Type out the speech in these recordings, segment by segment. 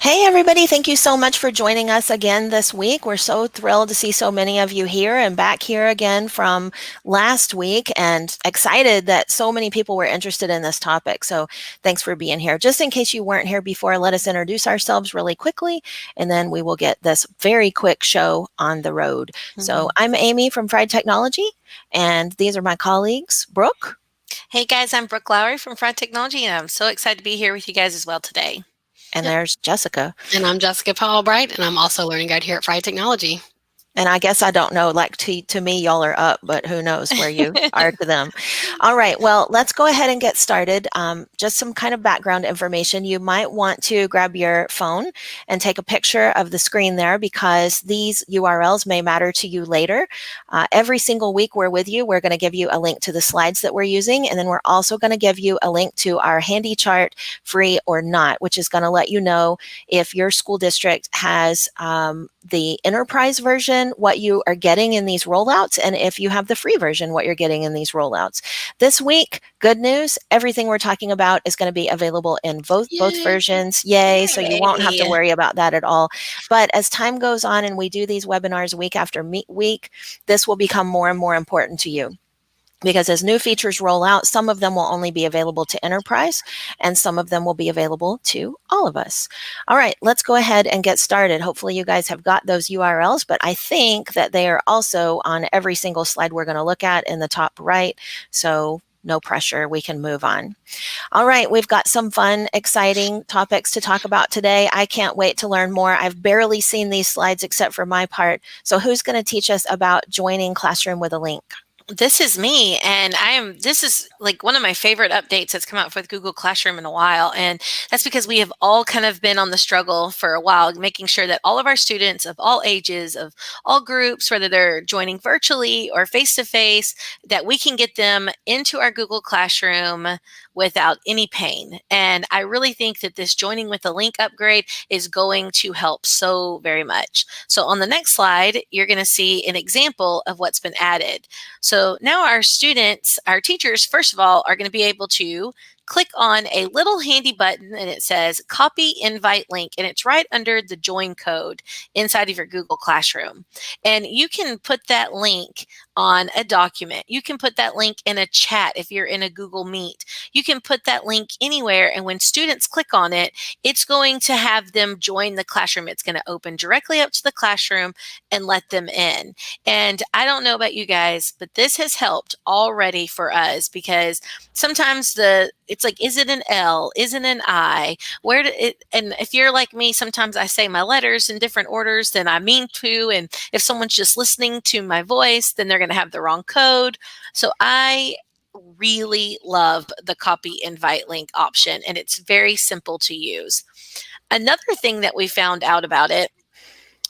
Hey, everybody. Thank you so much for joining us again this week. We're so thrilled to see so many of you here and back here again from last week and excited that so many people were interested in this topic. So thanks for being here. Just in case you weren't here before, let us introduce ourselves really quickly, and then we will get this very quick show on the road. So I'm Amy from Fried Technology, and these are my colleagues, Brooke. Hey guys, I'm Brooke Lowry from Front Technology, and I'm so excited to be here with you guys as well today. And there's Jessica. And I'm Jessica Powell Bright, and I'm also a learning guide here at Fried Technology. And I guess I don't know, like to me, y'all are up, but who knows where you are to them. All right, well, let's go ahead and get started. Just some kind of background information. You might want to grab your phone and take a picture of the screen there because these URLs may matter to you later. Every single week we're with you, we're going to give you a link to the slides that we're using, and then we're also going to give you a link to our handy chart, free or not, which is going to let you know if your school district has the enterprise version, what you are getting in these rollouts, and if you have the free version, what you're getting in these rollouts. This week, good news, everything we're talking about is going to be available in both versions. Yay. So you won't have to worry about that at all. But as time goes on and we do these webinars week after week, this will become more and more important to you. Because as new features roll out, some of them will only be available to enterprise and some of them will be available to all of us. All right, let's go ahead and get started. Hopefully you guys have got those URLs, but I think that they are also on every single slide we're going to look at in the top right. So no pressure, we can move on. All right, we've got some fun, exciting topics to talk about today. I can't wait to learn more. I've barely seen these slides except for my part. So who's going to teach us about joining Classroom with a link? This is me, and this is like one of my favorite updates that's come out with Google Classroom in a while. And that's because we have all kind of been on the struggle for a while, making sure that all of our students of all ages, of all groups, whether they're joining virtually or face-to-face, that we can get them into our Google Classroom without any pain. And I really think that this joining with a link upgrade is going to help so very much. So on the next slide, you're going to see an example of what's been added. So now our students, our teachers, first of all, are going to be able to click on a little handy button and it says copy invite link, and it's right under the join code inside of your Google Classroom. And you can put that link on a document. You can put that link in a chat if you're in a Google Meet. You can put that link anywhere, and when students click on it, it's going to have them join the classroom. It's going to open directly up to the classroom and let them in. And I don't know about you guys, but this has helped already for us because sometimes it's like, is it an L? Is it an I? And if you're like me, sometimes I say my letters in different orders than I mean to. And if someone's just listening to my voice, then they're going to have the wrong code. So I really love the copy invite link option, and it's very simple to use. Another thing that we found out about it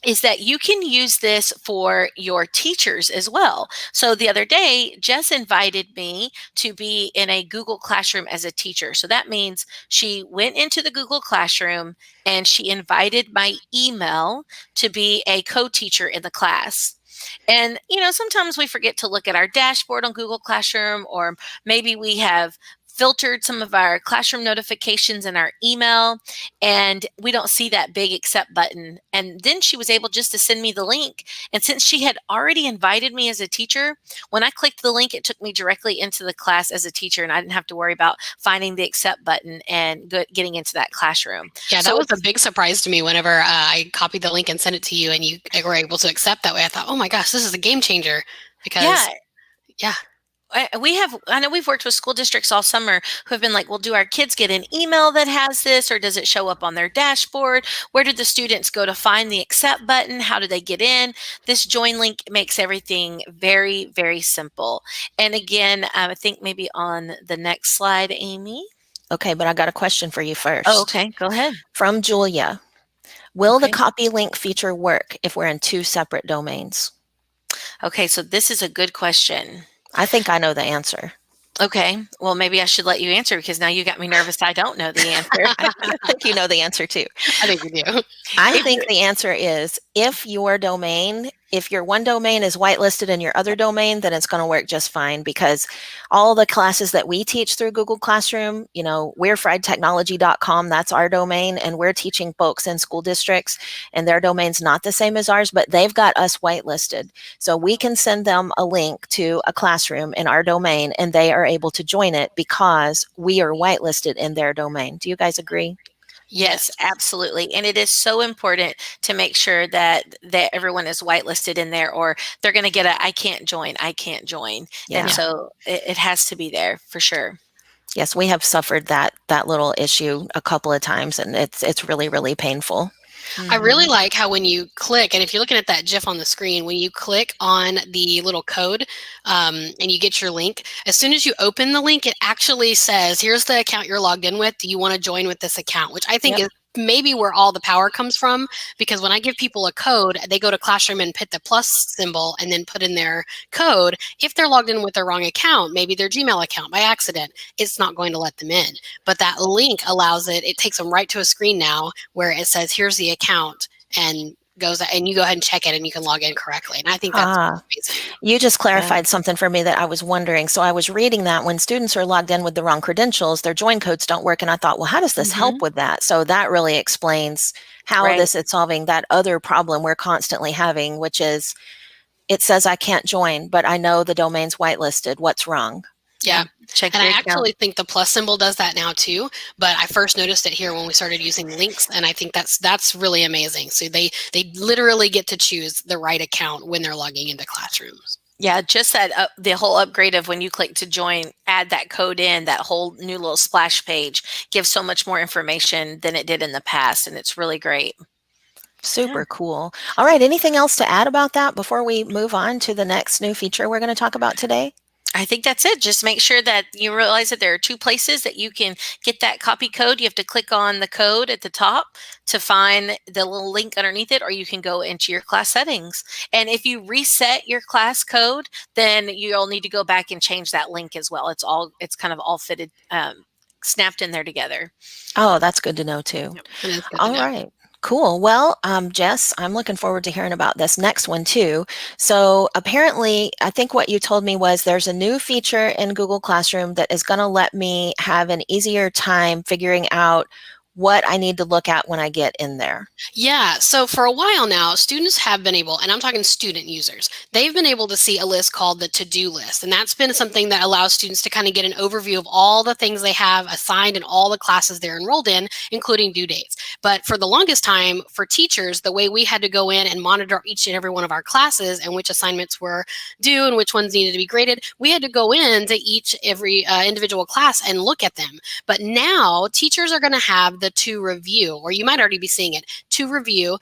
is that you can use this for your teachers as well. So the other day, Jess invited me to be in a Google Classroom as a teacher. So that means she went into the Google Classroom and she invited my email to be a co-teacher in the class. And, sometimes we forget to look at our dashboard on Google Classroom, or maybe we have filtered some of our classroom notifications in our email and we don't see that big accept button. And then she was able just to send me the link. And since she had already invited me as a teacher, when I clicked the link, it took me directly into the class as a teacher, and I didn't have to worry about finding the accept button and getting into that classroom. Yeah, that was a big surprise to me whenever I copied the link and sent it to you and you were able to accept that way. I thought, oh my gosh, this is a game changer because yeah. I know we've worked with school districts all summer who have been like, well, do our kids get an email that has this, or does it show up on their dashboard? Where did the students go to find the accept button? How do they get in? This join link makes everything very, very simple. And again, I think maybe on the next slide, Amy. Okay, but I got a question for you first. Oh, okay, go ahead. From Julia. Will the copy link feature work if we're in two separate domains? Okay, so this is a good question. I think I know the answer. Okay, well, maybe I should let you answer because now you got me nervous. I don't know the answer. I think you know the answer too. I think you do. I think the answer is if your domain if your one domain is whitelisted in your other domain, then it's going to work just fine, because all the classes that we teach through Google Classroom, we're friedtechnology.com, that's our domain, and we're teaching folks in school districts, and their domain's not the same as ours, but they've got us whitelisted. So we can send them a link to a classroom in our domain, and they are able to join it because we are whitelisted in their domain. Do you guys agree? Yes, absolutely. And it is so important to make sure that everyone is whitelisted in there, or they're going to get I can't join. Yeah. And so it has to be there for sure. Yes, we have suffered that little issue a couple of times, and it's really, really painful. I really like how when you click, and if you're looking at that GIF on the screen, when you click on the little code and you get your link, as soon as you open the link, it actually says, here's the account you're logged in with. Do you want to join with this account? Which I think is maybe where all the power comes from, because when I give people a code, they go to Classroom and hit the plus symbol and then put in their code. If they're logged in with the wrong account, maybe their Gmail account by accident, it's not going to let them in. But that link allows it takes them right to a screen now where it says, here's the account, and goes, and you go ahead and check it and you can log in correctly. And I think that's amazing. You just clarified something for me that I was wondering. So I was reading that when students are logged in with the wrong credentials, their join codes don't work. And I thought, well, how does this help with that? So that really explains how this is solving that other problem we're constantly having, which is it says I can't join, but I know the domain's whitelisted. What's wrong? Yeah. And I actually think the plus symbol does that now too, but I first noticed it here when we started using links, and I think that's really amazing. So they literally get to choose the right account when they're logging into classrooms. Yeah, just that the whole upgrade of when you click to join, add that code in, that whole new little splash page gives so much more information than it did in the past, and it's really great. Super cool. All right, anything else to add about that before we move on to the next new feature we're going to talk about today? I think that's it. Just make sure that you realize that there are two places that you can get that copy code. You have to click on the code at the top to find the little link underneath it, or you can go into your class settings. And if you reset your class code, then you'll need to go back and change that link as well. It's kind of all fitted, snapped in there together. Oh, that's good to know too. Yep. All right. Cool. Well, Jess, I'm looking forward to hearing about this next one too. So apparently, I think what you told me was there's a new feature in Google Classroom that is going to let me have an easier time figuring out what I need to look at when I get in there. Yeah, so for a while now, students have been able, and I'm talking student users, they've been able to see a list called the to-do list. And that's been something that allows students to kind of get an overview of all the things they have assigned in all the classes they're enrolled in, including due dates. But for the longest time, for teachers, the way we had to go in and monitor each and every one of our classes and which assignments were due and which ones needed to be graded, we had to go into every individual class and look at them. But now teachers are going to have the to review, or you might already be seeing it, to review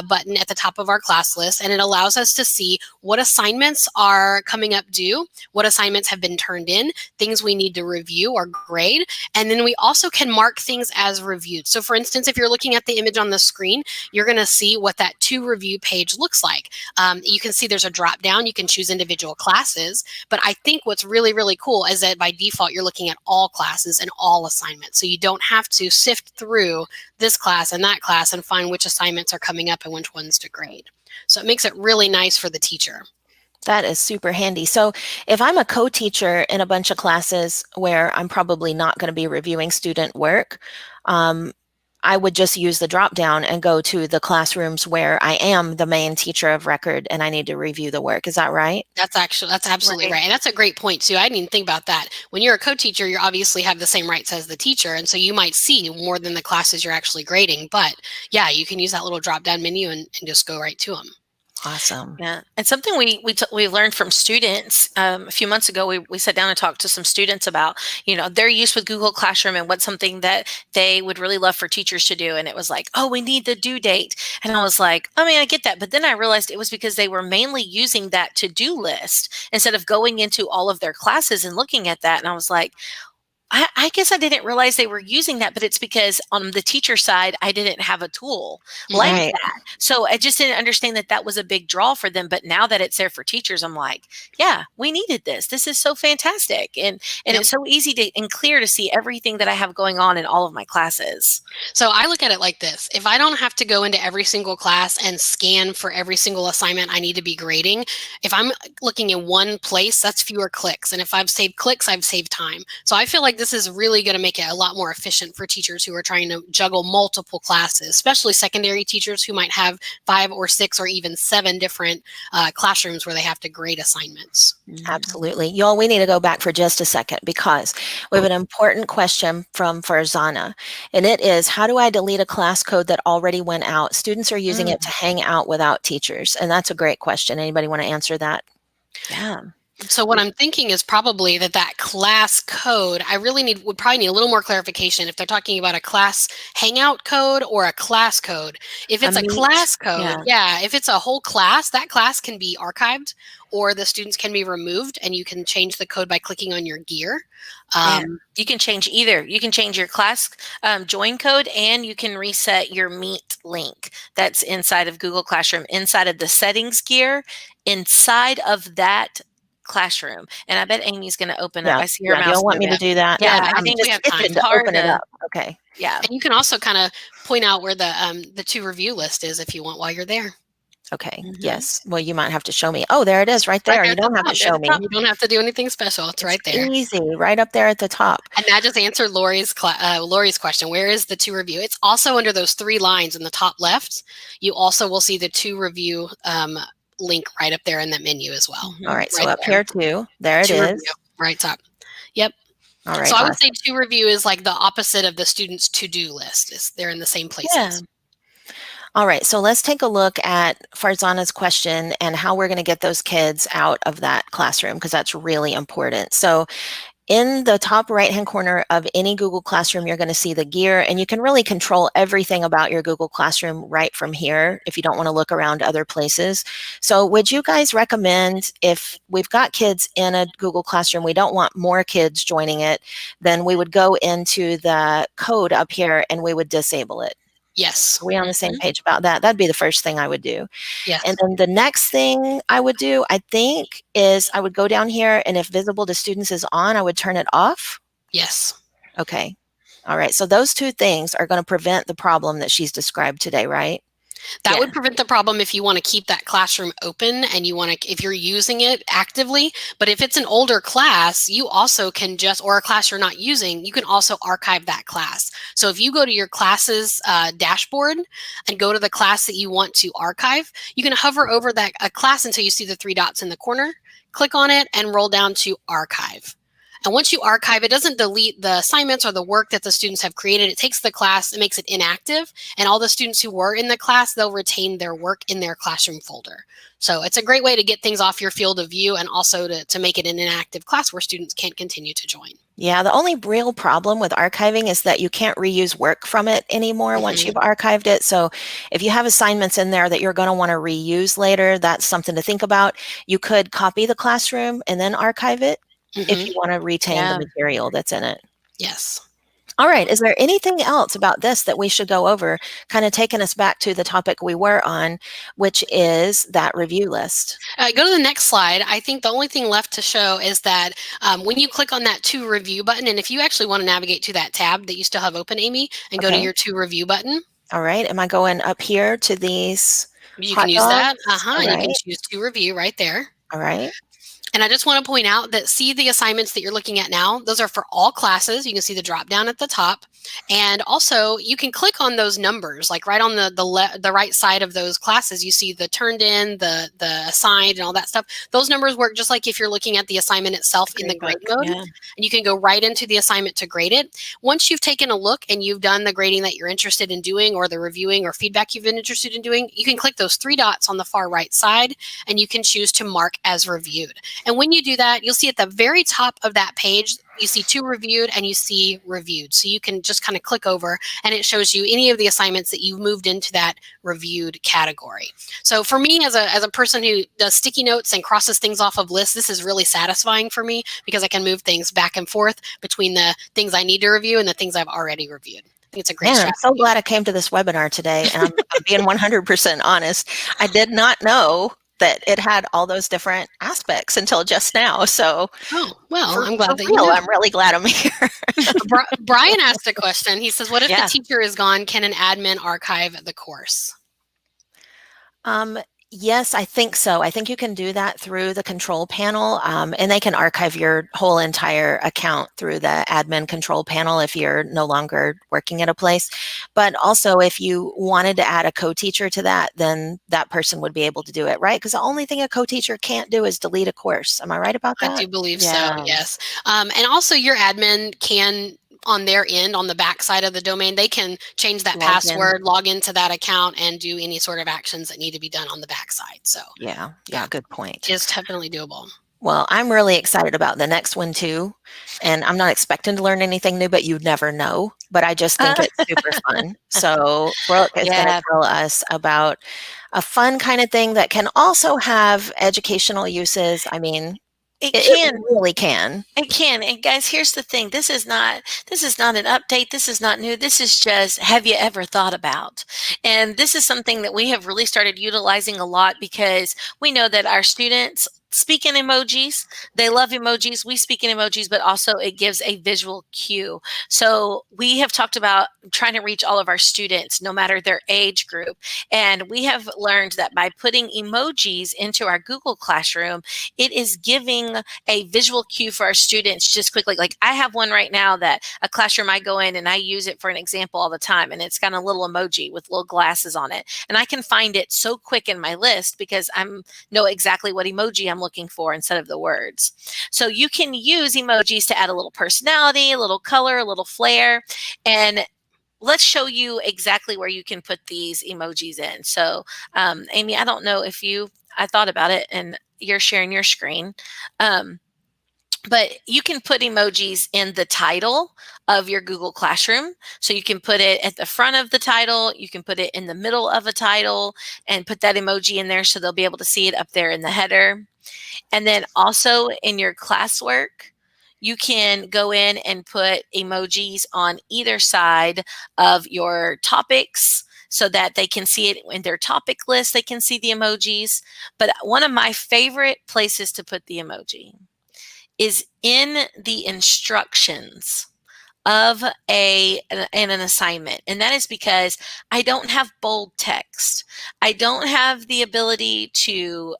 button at the top of our class list, and it allows us to see what assignments are coming up due, what assignments have been turned in, things we need to review or grade, and then we also can mark things as reviewed. So for instance, if you're looking at the image on the screen, you're going to see what that to review page looks like. You can see there's a drop down, you can choose individual classes, but I think what's really, really cool is that by default, you're looking at all classes and all assignments. So you don't have to sift through this class and that class and find which assignments are coming up and which ones to grade. So it makes it really nice for the teacher. That is super handy. So if I'm a co-teacher in a bunch of classes where I'm probably not going to be reviewing student work, I would just use the drop down and go to the classrooms where I am the main teacher of record and I need to review the work. Is that right? That's absolutely right. And that's a great point too. I didn't even think about that. When you're a co-teacher, you obviously have the same rights as the teacher. And so you might see more than the classes you're actually grading. But yeah, you can use that little drop down menu and just go right to them. Awesome. Yeah, and something we learned from students a few months ago. We sat down and talked to some students about their use with Google Classroom and what's something that they would really love for teachers to do. And it was like, oh, we need the due date. And I was like, I mean, I get that, but then I realized it was because they were mainly using that to-do list instead of going into all of their classes and looking at that. And I was like, I guess I didn't realize they were using that, but it's because on the teacher side, I didn't have a tool like Right. that. So I just didn't understand that that was a big draw for them. But now that it's there for teachers, I'm like, yeah, we needed this. This is so fantastic. And Yep. it's so easy to and clear to see everything that I have going on in all of my classes. So I look at it like this. If I don't have to go into every single class and scan for every single assignment I need to be grading, if I'm looking in one place, that's fewer clicks. And if I've saved clicks, I've saved time. So I feel like this is really going to make it a lot more efficient for teachers who are trying to juggle multiple classes, especially secondary teachers who might have 5 or 6 or even 7 different classrooms where they have to grade assignments. Absolutely. Y'all, we need to go back for just a second because we have an important question from Farzana. And it is, how do I delete a class code that already went out? Students are using it to hang out without teachers. And that's a great question. Anybody want to answer that? Yeah. So what I'm thinking is probably that class code, I really would probably need a little more clarification if they're talking about a class hangout code or a class code. If it's a class code, if it's a whole class, that class can be archived or the students can be removed and you can change the code by clicking on your gear. You can change either. You can change your class join code and you can reset your Meet link that's inside of Google Classroom, inside of the settings gear, inside of that classroom. And I bet Amy's going to open up. I see her mouse. You don't want me to do that? Yeah, I think we have time to open it up. Okay. Yeah. And you can also kind of point out where the to review list is if you want while you're there. Okay. Yes. Well, you might have to show me. Oh, there it is right there. You don't have to show me. You don't have to do anything special. It's right there. Easy. Right up there at the top. And that just answered Lori's question. Where is the to review? It's also under those 3 lines in the top left. You also will see the to review link right up there in that menu as well. All right. So up here too. There it is. Review, right top. Yep. All right. So I would say to review is like the opposite of the student's to-do list. They're in the same places. Yeah. All right, so let's take a look at Farzana's question and how we're going to get those kids out of that classroom, because that's really important. So in the top right-hand corner of any Google Classroom, you're going to see the gear, and you can really control everything about your Google Classroom right from here if you don't want to look around other places. So would you guys recommend, if we've got kids in a Google Classroom, we don't want more kids joining it, then we would go into the code up here and we would disable it? Yes. Are we on the same page about that? That'd be the first thing I would do. Yeah. And then the next thing I would do, I think, is I would go down here, and if visible to students is on, I would turn it off. Yes. Okay. All right. So those 2 things are going to prevent the problem that she's described today, right? That would prevent the problem if you want to keep that classroom open and you want to, if you're using it actively. But if it's an older class, you also can or a class you're not using, you can also archive that class. So if you go to your class's dashboard and go to the class that you want to archive, you can hover over that class until you see the 3 dots in the corner, click on it and roll down to archive. And once you archive, it doesn't delete the assignments or the work that the students have created. It takes the class, it makes it inactive, and all the students who were in the class, they'll retain their work in their classroom folder. So it's a great way to get things off your field of view and also to make it an inactive class where students can't continue to join. Yeah, the only real problem with archiving is that you can't reuse work from it anymore once you've archived it. So if you have assignments in there that you're going to want to reuse later, that's something to think about. You could copy the classroom and then archive it if you want to retain the material that's in it. Yes. All right. Is there anything else about this that we should go over, kind of taking us back to the topic we were on, which is that review list? Go to the next slide. I think the only thing left to show is that when you click on that to review button, and if you actually want to navigate to that tab that you still have open, Amy, and go to your to review button. All right. Am I going up here to these? You can use that. Right. You can choose to review right there. All right. And I just want to point out that see the assignments that you're looking at now, those are for all classes. You can see the drop down at the top. And also you can click on those numbers, like right on the right side of those classes, you see the turned in, the assigned and all that stuff. Those numbers work just like if you're looking at the assignment itself in the grade mode. And you can go right into the assignment to grade it. Once you've taken a look and you've done the grading that you're interested in doing or the reviewing or feedback you've been interested in doing, you can click those 3 dots on the far right side and you can choose to mark as reviewed. And when you do that, you'll see at the very top of that page, you see to reviewed and you see reviewed. So you can just kind of click over and it shows you any of the assignments that you've moved into that reviewed category. So for me, as a person who does sticky notes and crosses things off of lists, this is really satisfying for me because I can move things back and forth between the things I need to review and the things I've already reviewed. I think it's a great Man, strategy. I'm so glad I came to this webinar today, and I'm being 100% honest. I did not know that it had all those different aspects until just now. So, Oh, well, for, I'm glad for that real, you know. I'm really glad I'm here. Brian asked a question. He says, what if Yeah. the teacher is gone? Can an admin archive the course? Yes, I think so. I think you can do that through the control panel, and they can archive your whole entire account through the admin control panel if you're no longer working at a place. But also, if you wanted to add a co-teacher to that, then that person would be able to do it, right? Because the only thing a co-teacher can't do is delete a course. Am I right about that? I do believe Yeah. so, yes. And also your admin can, on their end, on the back side of the domain, they can change that Log in. password, log into that account, and do any sort of actions that need to be done on the back side. So Yeah, good point. it's definitely doable. Well, I'm really excited about the next one too. And I'm not expecting to learn anything new, but you never know. But I just think it's super fun. So Brooke is going Yeah. to tell us about a fun kind of thing that can also have educational uses. I mean, It it can. really can. It can. And guys, here's the thing. This is not an update. This is not new. This is just, have you ever thought about? And this is something that we have really started utilizing a lot because we know that our students speak in emojis. They love emojis. We speak in emojis, but also it gives a visual cue. So we have talked about trying to reach all of our students, no matter their age group. And we have learned that by putting emojis into our Google Classroom, it is giving a visual cue for our students just quickly. Like I have one right now that a classroom I go in and I use it for an example all the time. And it's got a little emoji with little glasses on it. And I can find it so quick in my list because I know exactly what emoji I'm looking for instead of the words. So you can use emojis to add a little personality, a little color, a little flair. And let's show you exactly where you can put these emojis in. So Amy, I don't know if I thought about it and you're sharing your screen. But you can put emojis in the title of your Google Classroom. So you can put it at the front of the title, you can put it in the middle of a title and put that emoji in there so they'll be able to see it up there in the header. And then also in your classwork, you can go in and put emojis on either side of your topics so that they can see it in their topic list. They can see the emojis. But one of my favorite places to put the emoji is in the instructions of an assignment. And that is because I don't have bold text. I don't have the ability to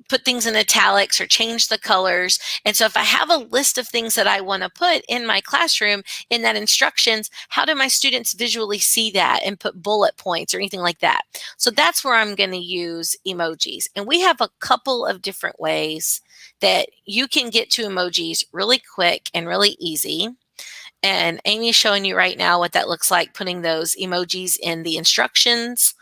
put things in italics or change the colors. And so if I have a list of things that I want to put in my classroom in that instructions, how do my students visually see that and put bullet points or anything like that? So that's where I'm going to use emojis. And we have a couple of different ways that you can get to emojis really quick and really easy. And Amy's showing you right now what that looks like, putting those emojis in the instructions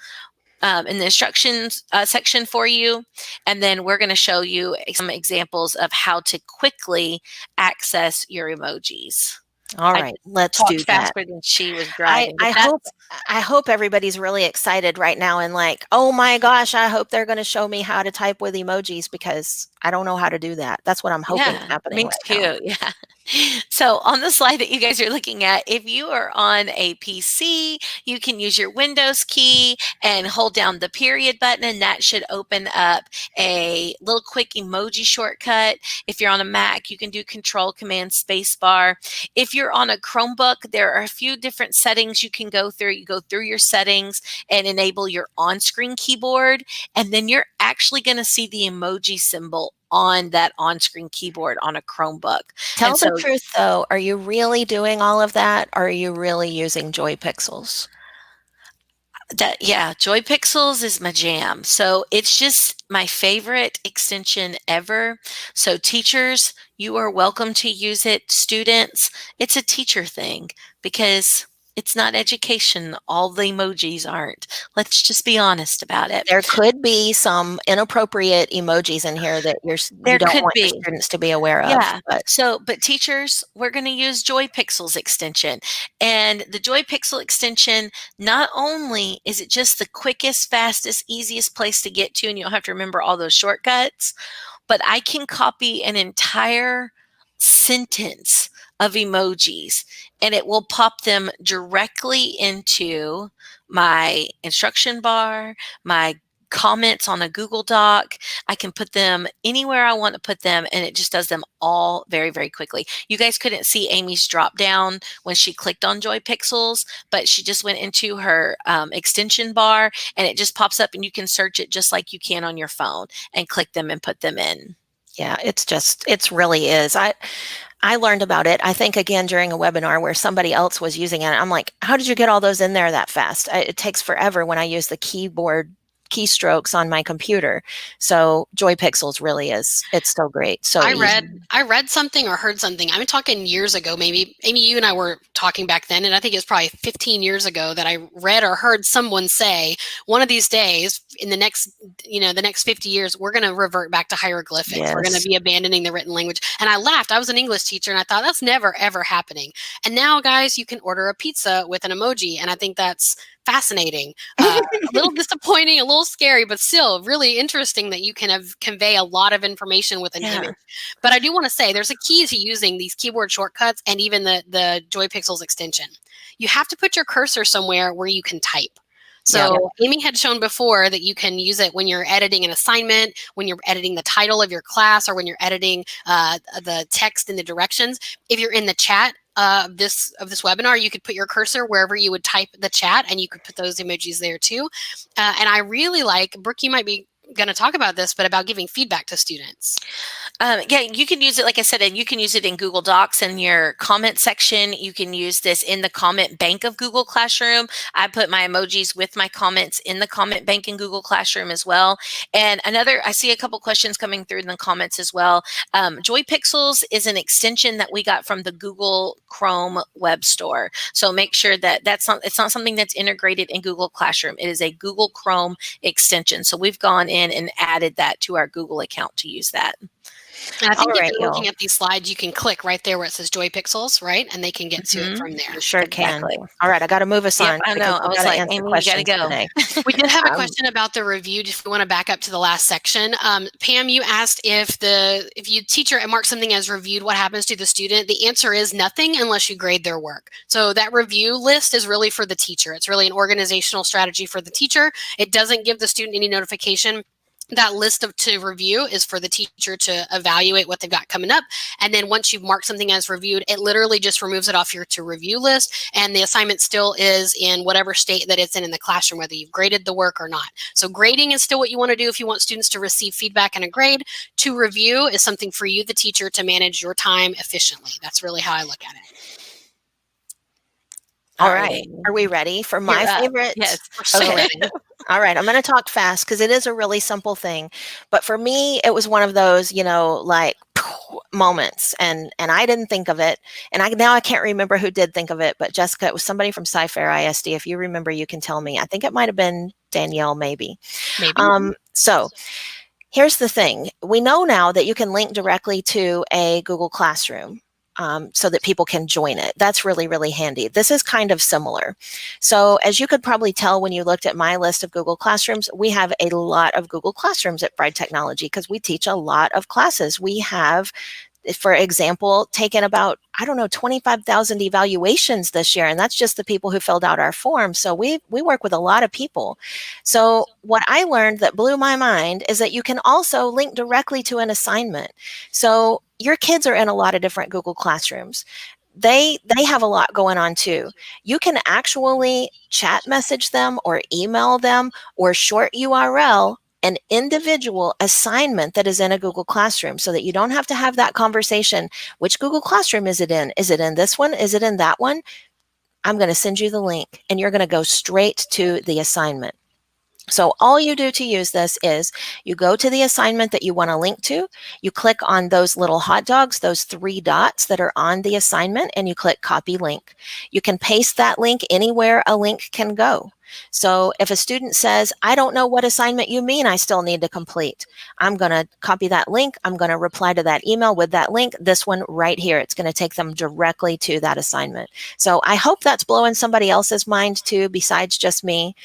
section for you. And then we're going to show you some examples of how to quickly access your emojis. All right, let's do that. Faster than she was driving. I hope everybody's really excited right now and like, oh my gosh, I hope they're going to show me how to type with emojis because I don't know how to do that. That's what I'm hoping is happening Me right now. too. Yeah. So on the slide that you guys are looking at, if you are on a PC, you can use your Windows key and hold down the period button, and that should open up a little quick emoji shortcut. If you're on a Mac, you can do Control Command Space Bar. If you're on a Chromebook, there are a few different settings you can go through. You go through your settings and enable your on-screen keyboard, and then you're actually going to see the emoji symbol on that on-screen keyboard on a Chromebook. Tell the truth though, are you really doing all of that? Or are you really using Joy Pixels? Joy Pixels is my jam. So it's just my favorite extension ever. So teachers, you are welcome to use it. Students, it's a teacher thing because It's not education. All the emojis aren't. Let's just be honest about it. There could be some inappropriate emojis in here that you There don't could want your be. students to be aware of. Yeah. But So, but teachers, we're going to use Joy Pixels extension. And the Joy Pixel extension, not only is it just the quickest, fastest, easiest place to get to, and you don't have to remember all those shortcuts, but I can copy an entire sentence of emojis and it will pop them directly into my instruction bar, my comments on a Google Doc. I can put them anywhere I want to put them, and it just does them all very, very quickly. You guys couldn't see Amy's drop down when she clicked on Joy Pixels, but she just went into her extension bar and it just pops up and you can search it just like you can on your phone and click them and put them in. yeah, it's really is. I learned about it, I think, again, during a webinar where somebody else was using it. I'm like, how did you get all those in there that fast? It takes forever when I use the keyboard keystrokes on my computer. So Joy Pixels really is, it's so great. So I easy. read something or heard something. I'm talking years ago, maybe. Amy, you and I were talking back then, and I think it was probably 15 years ago that I read or heard someone say, one of these days in the next 50 years, we're going to revert back to hieroglyphics. Yes. We're going to be abandoning the written language. And I laughed. I was an English teacher and I thought that's never, ever happening. And now, guys, you can order a pizza with an emoji. And I think that's fascinating, a little disappointing, a little scary, but still really interesting that you can convey a lot of information with an image. But I do want to say there's a key to using these keyboard shortcuts and even the Joy Pixels extension. You have to put your cursor somewhere where you can type. So Amy had shown before that you can use it when you're editing an assignment, when you're editing the title of your class, or when you're editing the text in the directions. If you're in the chat of this webinar, you could put your cursor wherever you would type the chat, and you could put those emojis there too. And I really like, Brooke, you might be going to talk about this, but about giving feedback to students. Yeah, you can use it, like I said, and you can use it in Google Docs in your comment section. You can use this in the comment bank of Google Classroom. I put my emojis with my comments in the comment bank in Google Classroom as well. And I see a couple questions coming through in the comments as well. Joy Pixels is an extension that we got from the Google Chrome web store. So make sure that it's not something that's integrated in Google Classroom. It is a Google Chrome extension. So we've gone in and added that to our Google account to use that. And I think if you're looking at these slides, you can click right there where it says Joy Pixels, right? And they can get to it from there. You sure can. All right, I got to move us on. I know. I was like, Amy, you got to go. We did have a question about the review. If we want to back up to the last section, Pam, you asked if you teacher and mark something as reviewed, what happens to the student? The answer is nothing unless you grade their work. So that review list is really for the teacher. It's really an organizational strategy for the teacher. It doesn't give the student any notification. That list to review is for the teacher to evaluate what they've got coming up. And then once you've marked something as reviewed, it literally just removes it off your to review list. And the assignment still is in whatever state that it's in the classroom, whether you've graded the work or not. So grading is still what you want to do if you want students to receive feedback and a grade. To review is something for you, the teacher, to manage your time efficiently. That's really how I look at it. All right. Are we ready for my favorite? Yes. Okay. All right. I'm going to talk fast because it is a really simple thing. But for me, it was one of those, like moments. And I didn't think of it. And now I can't remember who did think of it. But Jessica, it was somebody from Sci-Fair ISD. If you remember, you can tell me. I think it might have been Danielle, maybe. So here's the thing. We know now that you can link directly to a Google Classroom. So that people can join it. That's really, really handy. This is kind of similar. So as you could probably tell when you looked at my list of Google Classrooms, we have a lot of Google Classrooms at Bride Technology because we teach a lot of classes. We have, for example, taken about, 25,000 evaluations this year. And that's just the people who filled out our form. So we work with a lot of people. So what I learned that blew my mind is that you can also link directly to an assignment. So your kids are in a lot of different Google Classrooms. They have a lot going on too. You can actually chat message them or email them or short URL an individual assignment that is in a Google Classroom so that you don't have to have that conversation. Which Google Classroom is it in? Is it in this one? Is it in that one? I'm going to send you the link and you're going to go straight to the assignment. So all you do to use this is you go to the assignment that you want to link to, you click on those little hot dogs, those 3 dots that are on the assignment, and you click copy link. You can paste that link anywhere a link can go. So if a student says, I don't know what assignment you mean I still need to complete, I'm going to copy that link. I'm going to reply to that email with that link, this one right here. It's going to take them directly to that assignment. So I hope that's blowing somebody else's mind too, besides just me.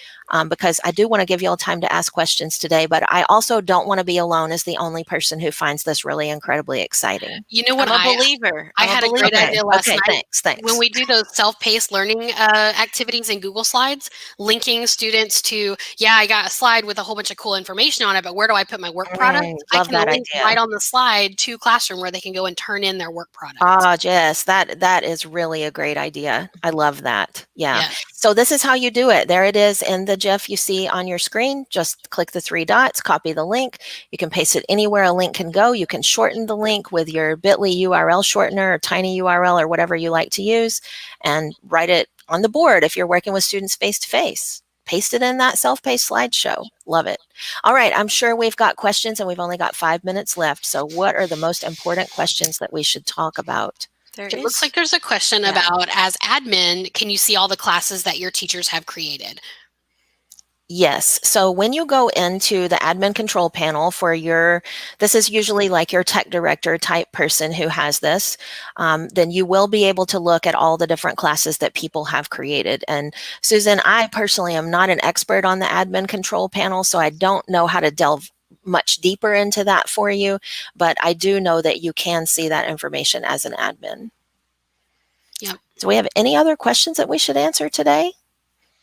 Because I do want to give you all time to ask questions today, but I also don't want to be alone as the only person who finds this really incredibly exciting. You know what? I'm a believer. I had a great idea last night. Thanks. When we do those self-paced learning activities in Google Slides, linking students to, I got a slide with a whole bunch of cool information on it, but where do I put my work product? I can link right on the slide to Classroom where they can go and turn in their work product. Ah, Jess, that is really a great idea. I love that. Yeah. So this is how you do it. There it is in the GIF you see on your screen. Just click the 3 dots, copy the link. You can paste it anywhere a link can go. You can shorten the link with your bit.ly URL shortener or tiny URL or whatever you like to use, and write it on the board if you're working with students face-to-face. Paste it in that self-paced slideshow. Love it. All right, I'm sure we've got questions and we've only got 5 minutes left. So what are the most important questions that we should talk about? It looks like there's a question about, as admin, can you see all the classes that your teachers have created? Yes. So when you go into the admin control panel for this is usually like your tech director type person who has this, then you will be able to look at all the different classes that people have created. And Susan, I personally am not an expert on the admin control panel, so I don't know how to delve much deeper into that for you, but I do know that you can see that information as an admin. Yep. Do we have any other questions that we should answer today?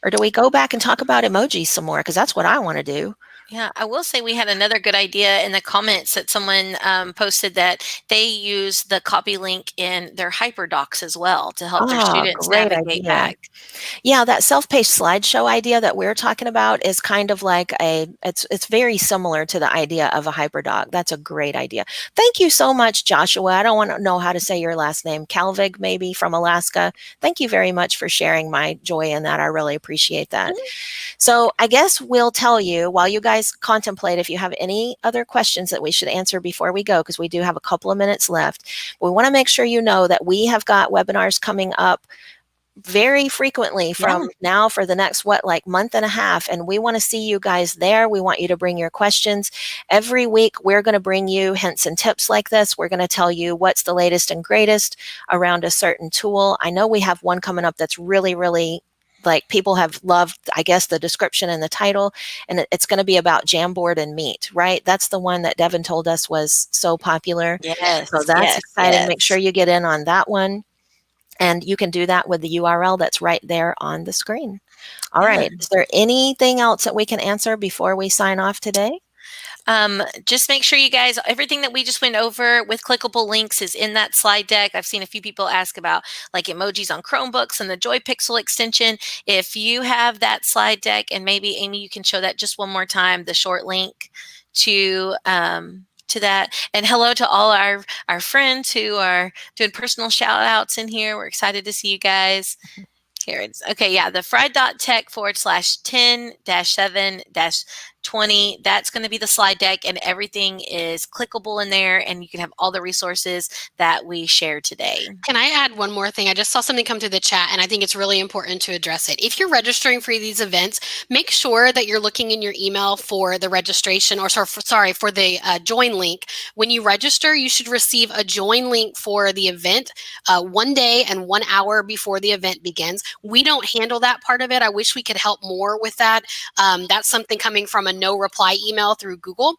Or do we go back and talk about emojis some more? Because that's what I want to do. Yeah, I will say we had another good idea in the comments that someone posted that they use the copy link in their HyperDocs as well to help their students navigate back. Yeah, that self-paced slideshow idea that we're talking about is kind of like it's very similar to the idea of a HyperDoc. That's a great idea. Thank you so much, Joshua. I don't want to know how to say your last name. Calvig, maybe, from Alaska. Thank you very much for sharing my joy in that. I really appreciate that. Mm-hmm. So I guess we'll tell you while you guys contemplate if you have any other questions that we should answer before we go, because we do have a couple of minutes left. We want to make sure you know that we have got webinars coming up very frequently from now for the next month and a half, and we want to see you guys there. We want you to bring your questions. Every week we're going to bring you hints and tips like this. We're going to tell you what's the latest and greatest around a certain tool. I know we have one coming up that's really people have loved, I guess, the description and the title, and it's going to be about Jamboard and Meet, right? That's the one that Devin told us was so popular. Yes. So that's exciting. Yes. Make sure you get in on that one. And you can do that with the URL that's right there on the screen. All right. Is there anything else that we can answer before we sign off today? Just make sure you guys, everything that we just went over with clickable links is in that slide deck. I've seen a few people ask about like emojis on Chromebooks and the Joy Pixel extension. If you have that slide deck, and maybe Amy, you can show that just one more time, the short link to that. And hello to all our friends who are doing personal shout outs in here. We're excited to see you guys. Here it's okay. Yeah. The fried.tech/10-7-20. That's going to be the slide deck, and everything is clickable in there, and you can have all the resources that we shared today. Can I add one more thing? I just saw something come through the chat, and I think it's really important to address it. If you're registering for these events, make sure that you're looking in your email for the registration, or for the join link. When you register, you should receive a join link for the event 1 day and 1 hour before the event begins. We don't handle that part of it. I wish we could help more with that. That's something coming from a no reply email through Google,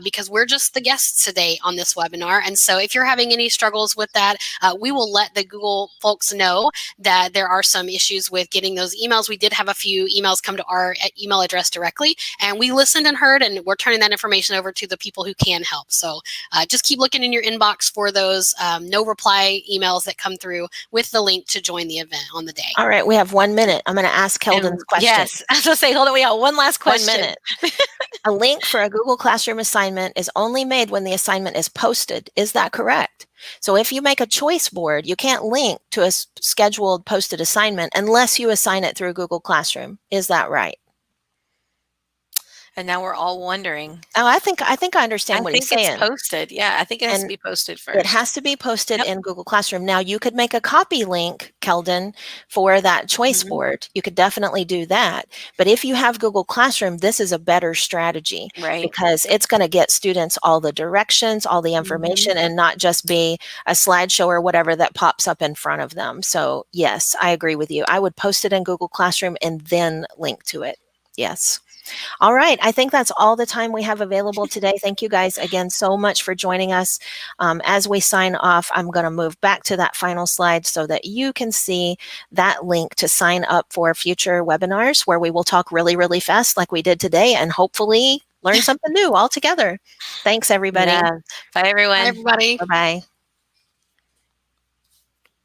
because we're just the guests today on this webinar. And so if you're having any struggles with that, we will let the Google folks know that there are some issues with getting those emails. We did have a few emails come to our email address directly, and we listened and heard, and we're turning that information over to the people who can help. So just keep looking in your inbox for those no reply emails that come through with the link to join the event on the day. All right, we have 1 minute. I'm going to ask Keldon's question. Yes, I was going to say, hold on, we got one last question. 1 minute. A link for a Google Classroom assignment is only made when the assignment is posted. Is that correct? So if you make a choice board, you can't link to a scheduled posted assignment unless you assign it through Google Classroom. Is that right? And now we're all wondering. Oh, I think I understand I what he's think it's saying. posted. Yeah, I think it has to And be posted it first. has to be posted Yep. in Google Classroom. Now, you could make a copy link, Keldon, for that choice Mhm. board. You could definitely do that. But if you have Google Classroom, this is a better strategy Right. because it's going to get students all the directions, all the Mhm. information, and not just be a slideshow or whatever that pops up in front of them. So, yes, I agree with you. I would post it in Google Classroom and then link to it. Yes. All right. I think that's all the time we have available today. Thank you guys again so much for joining us. As we sign off, I'm going to move back to that final slide so that you can see that link to sign up for future webinars where we will talk really, really fast like we did today and hopefully learn something new all together. Thanks, everybody. Yeah. Bye, Bye, everyone. everybody. Bye-bye.